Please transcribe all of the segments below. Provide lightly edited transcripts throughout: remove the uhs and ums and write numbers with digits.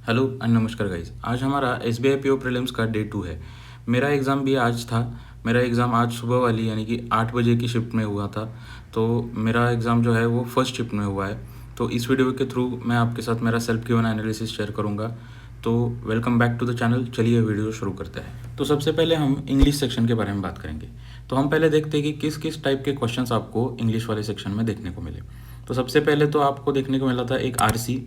Hello and नमस्कार guys. आज हमारा SBI PO प्रीलिम्स का डे 2 है। मेरा एग्ज़ाम भी आज था। मेरा एग्ज़ाम आज सुबह वाली यानी कि 8 बजे की शिफ्ट में हुआ था। तो मेरा एग्ज़ाम जो है वो फर्स्ट शिफ्ट में हुआ है। तो इस वीडियो के थ्रू मैं आपके साथ मेरा सेल्फ गिवन एनालिसिस शेयर करूँगा। तो welcome back to the channel. चलिए वीडियो शुरू करते हैं। तो सबसे पहले हम इंग्लिश सेक्शन के बारे में बात करेंगे। तो हम पहले देखते हैं कि किस किस टाइप के क्वेश्चंस आपको इंग्लिश वाले सेक्शन में देखने को मिले। तो सबसे पहले तो आपको देखने को मिला था एक RC,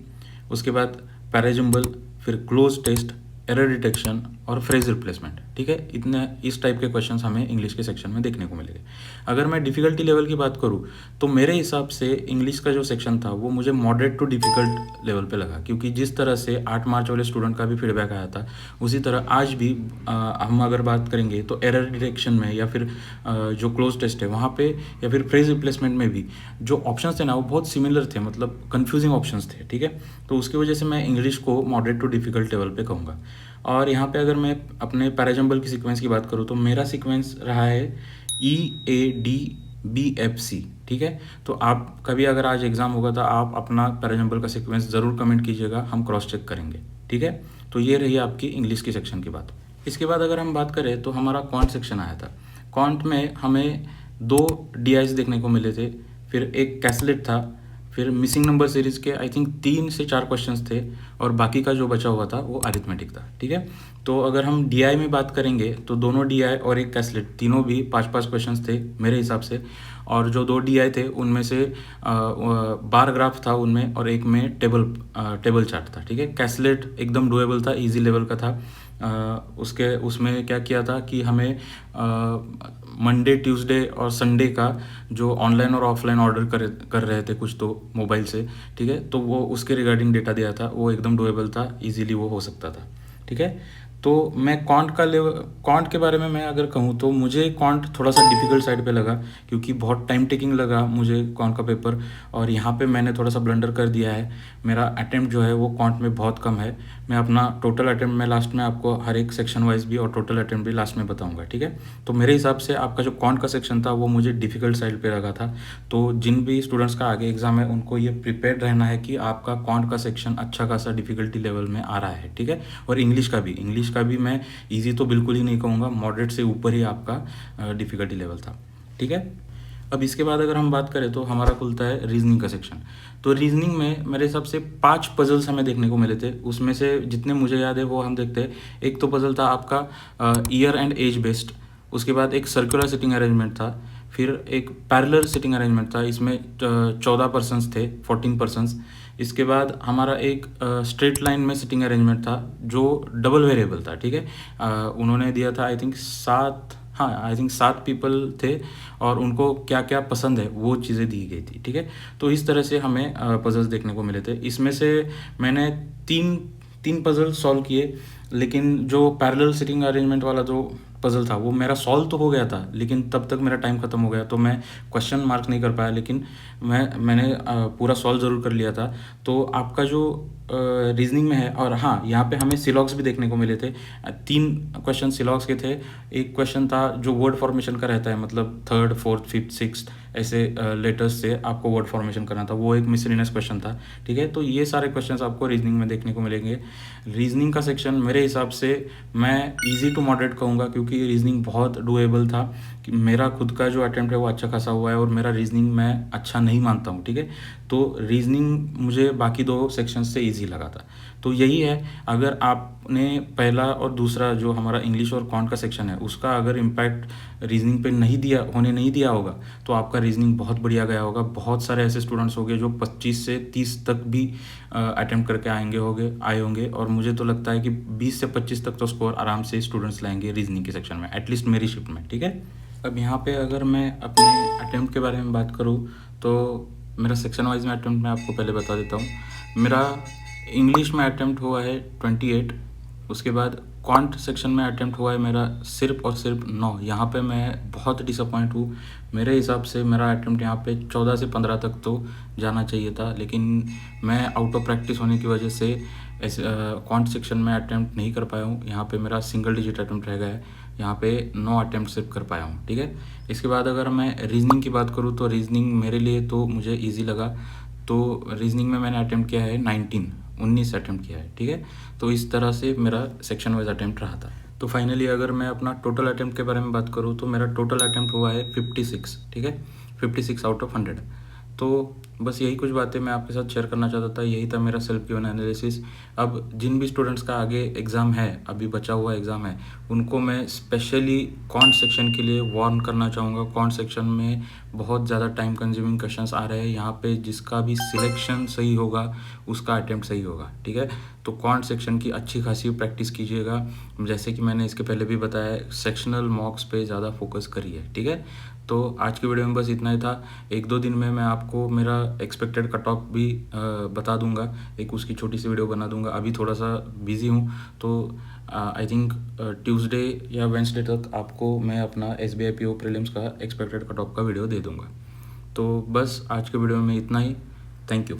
उसके बाद पैराजिम्बल, फिर क्लोज टेस्ट, एरर डिटेक्शन और फ्रेज रिप्लेसमेंट। ठीक है, इतने इस टाइप के क्वेश्चंस हमें इंग्लिश के सेक्शन में देखने को मिलेंगे। अगर मैं डिफ़िकल्टी लेवल की बात करूँ तो मेरे हिसाब से इंग्लिश का जो सेक्शन था वो मुझे मॉडरेट टू डिफ़िकल्ट लेवल पे लगा, क्योंकि जिस तरह से 8 मार्च वाले स्टूडेंट का भी फीडबैक आया था उसी तरह आज भी हम अगर बात करेंगे तो एरर डिटेक्शन में या फिर जो क्लोज टेस्ट है वहाँ पे या फिर फ्रेज रिप्लेसमेंट में भी जो ऑप्शंस थे ना वो बहुत सिमिलर थे, मतलब कन्फ्यूजिंग ऑप्शंस थे। ठीक है, तो उसकी वजह से मैं इंग्लिश को मॉडरेट टू डिफ़िकल्ट लेवल पे कहूँगा। और यहाँ पे अगर मैं अपने पैराजम्बल की सीक्वेंस की बात करूँ तो मेरा सीक्वेंस रहा है EADBFC। ठीक है, तो आप कभी अगर आज एग्ज़ाम होगा तो आप अपना पैराजम्बल का सीक्वेंस ज़रूर कमेंट कीजिएगा, हम क्रॉस चेक करेंगे। ठीक है, तो ये रही आपकी इंग्लिश की सेक्शन की बात। इसके बाद अगर हम बात करें तो हमारा क्वांट सेक्शन आया था। क्वांट में हमें 2 DIs देखने को मिले थे, फिर एक कैसलेट था, फिर मिसिंग नंबर सीरीज़ के आई थिंक 3 से 4 क्वेश्चंस थे और बाकी का जो बचा हुआ था वो अरिथमेटिक था। ठीक है, तो अगर हम DI में बात करेंगे तो दोनों DI और एक कैसलेट तीनों भी 5-5 क्वेश्चंस थे मेरे हिसाब से। और जो 2 DI थे उनमें से बार ग्राफ था उनमें और एक में टेबल चार्ट था। ठीक है, कैसलेट एकदम डुएबल था, ईजी लेवल का था। उसके उसमें क्या किया था कि हमें मंडे, ट्यूसडे और संडे का जो ऑनलाइन और ऑफलाइन ऑर्डर कर रहे थे कुछ तो मोबाइल से, ठीक है, तो वो उसके रिगार्डिंग डेटा दिया था, वो एकदम डुएबल था, इजीली वो हो सकता था। ठीक है, तो मैं क्वांट के बारे में मैं अगर कहूँ तो मुझे क्वांट थोड़ा सा डिफ़िकल्ट साइड पे लगा, क्योंकि बहुत टाइम टेकिंग लगा मुझे क्वांट का पेपर। और यहाँ पे मैंने थोड़ा सा ब्लंडर कर दिया है। मेरा अटेम्प्ट जो है वो क्वांट में बहुत कम है। मैं अपना टोटल अटेम्प्ट में लास्ट में आपको हर एक सेक्शन वाइज भी और टोटल अटेम्प्ट भी लास्ट में बताऊँगा। ठीक है, तो मेरे हिसाब से आपका जो क्वांट का सेक्शन था वो मुझे डिफ़िकल्ट साइड पे लगा था। तो जिन भी स्टूडेंट्स का आगे एग्ज़ाम है उनको ये प्रिपेयर्ड रहना है कि आपका क्वांट का सेक्शन अच्छा खासा डिफ़िकल्टी लेवल में आ रहा है। ठीक है, और इंग्लिश का भी मैं ईजी तो बिल्कुल ही नहीं कहूँगा, मॉडरेट से ऊपर ही आपका डिफ़िकल्टी लेवल था। ठीक है, अब इसके बाद अगर हम बात करें तो हमारा खुलता है रीजनिंग का सेक्शन। तो रीजनिंग में मेरे हिसाब से 5 पजल्स हमें देखने को मिले थे। उसमें से जितने मुझे याद है वो हम देखते हैं। एक तो पजल था आपका ईयर एंड एज बेस्ड, उसके बाद एक सर्कुलर सिटिंग अरेंजमेंट था, फिर एक पैरेलल सिटिंग अरेंजमेंट था, इसमें 14 पर्सन्स थे, 14 पर्सन्स। इसके बाद हमारा एक स्ट्रेट लाइन में सिटिंग अरेंजमेंट था जो डबल वेरिएबल था। ठीक है, उन्होंने दिया था आई थिंक 7 पीपल थे और उनको क्या क्या पसंद है वो चीज़ें दी गई थी। ठीक है, तो इस तरह से हमें पजल्स देखने को मिले थे। इसमें से मैंने तीन पजल सॉल्व किए, लेकिन जो पैरेलल सिटिंग अरेंजमेंट वाला जो पजल था वो मेरा सॉल्व तो हो गया था, लेकिन तब तक मेरा टाइम ख़त्म हो गया तो मैं क्वेश्चन मार्क नहीं कर पाया, लेकिन मैंने पूरा सॉल्व ज़रूर कर लिया था। तो आपका जो रीजनिंग में है, और हाँ यहाँ पे हमें सिलॉग्स भी देखने को मिले थे। 3 क्वेश्चन सिलॉग्स के थे। एक क्वेश्चन था जो वर्ड फॉर्मेशन का रहता है, मतलब 3rd, 4th, 5th, 6th ऐसे लेटर्स से आपको वर्ड फॉर्मेशन करना था, वो एक मिसलिनियस क्वेश्चन था। ठीक है, तो ये सारे क्वेश्चंस आपको रीजनिंग में देखने को मिलेंगे। रीजनिंग का सेक्शन मेरे हिसाब से मैं इजी टू मॉडरेट कहूँगा, क्योंकि रीजनिंग बहुत डुएबल था। कि मेरा खुद का जो अटेम्प्ट है वो अच्छा खासा हुआ है और मेरा रीजनिंग मैं अच्छा नहीं मानता हूँ। ठीक है, तो रीजनिंग मुझे बाकी 2 सेक्शन से ईजी लगा था। तो यही है, अगर आपने पहला और दूसरा जो हमारा इंग्लिश और क्वांट का सेक्शन है उसका अगर इम्पैक्ट रीजनिंग पे नहीं दिया होगा तो आपका रीजनिंग बहुत बढ़िया गया होगा। बहुत सारे ऐसे स्टूडेंट्स होंगे जो 25 से 30 तक भी अटेम्प्ट करके आए होंगे, और मुझे तो लगता है कि 20 से 25 तक तो स्कोर आराम से स्टूडेंट्स लाएंगे रीजनिंग के सेक्शन में, एटलीस्ट मेरी शिफ्ट में। ठीक है, अब यहाँ पे अगर मैं अपने अटेम्प्ट के बारे में बात करूँ तो मेरा सेक्शन वाइज में अटेम्प्ट मैं आपको पहले बता देता हूँ। मेरा इंग्लिश में अटेम्प्ट हुआ है 28, उसके बाद क्वांट सेक्शन में अटेम्प्ट हुआ है मेरा सिर्फ और सिर्फ 9। यहाँ पे मैं बहुत डिसअपॉइंट हूँ। मेरे हिसाब से मेरा अटेम्प्ट यहाँ पे 14 से 15 तक तो जाना चाहिए था, लेकिन मैं आउट ऑफ प्रैक्टिस होने की वजह से ऐसे क्वांट सेक्शन में अटेम्प्ट नहीं कर पाया हूँ। यहाँ पे मेरा सिंगल डिजिट अटेम्प्ट रह गया है, यहाँ पे 9 अटेम्प्ट सिर्फ कर पाया हूँ। ठीक है, इसके बाद अगर मैं रीजनिंग की बात करूँ तो रीजनिंग मेरे लिए तो मुझे ईजी लगा। तो रीजनिंग में मैंने अटेम्प्ट किया है 19, 19 अटैम्प्ट किया है, ठीक है। तो इस तरह से मेरा सेक्शन वाइज अटैम्प्ट रहा था। तो फाइनली अगर मैं अपना टोटल अटैम्प्ट के बारे में बात करूँ तो मेरा टोटल अटैम्प्ट हुआ है 56, ठीक है, 56 आउट ऑफ 100। तो बस यही कुछ बातें मैं आपके साथ शेयर करना चाहता था, यही था मेरा सेल्फ गिवन एनालिसिस। अब जिन भी स्टूडेंट्स का आगे एग्ज़ाम है, अभी बचा हुआ एग्ज़ाम है, उनको मैं स्पेशली कौन सेक्शन के लिए वार्न करना चाहूँगा, कौन सेक्शन में बहुत ज़्यादा टाइम कंज्यूमिंग क्वेश्चंस आ रहे हैं, यहाँ पे जिसका भी सिलेक्शन सही होगा उसका अटेम्प्ट सही होगा, ठीक है। तो कौन सेक्शन की अच्छी खासी प्रैक्टिस कीजिएगा, जैसे कि मैंने इसके पहले भी बताया, सेक्शनल मॉक्स पे ज़्यादा फोकस करिए, ठीक है। तो आज की वीडियो में बस इतना ही था। 1-2 दिन में मैं आपको मेरा एक्सपेक्टेड कट ऑफ भी बता दूंगा, एक उसकी छोटी सी वीडियो बना दूंगा। अभी थोड़ा सा बिजी हूँ, तो आई थिंक ट्यूसडे या वेंसडे तक आपको मैं अपना SBI PO प्रीलिम्स का एक्सपेक्टेड कट ऑफ का वीडियो दे दूंगा। तो बस आज के वीडियो में इतना ही। Thank you.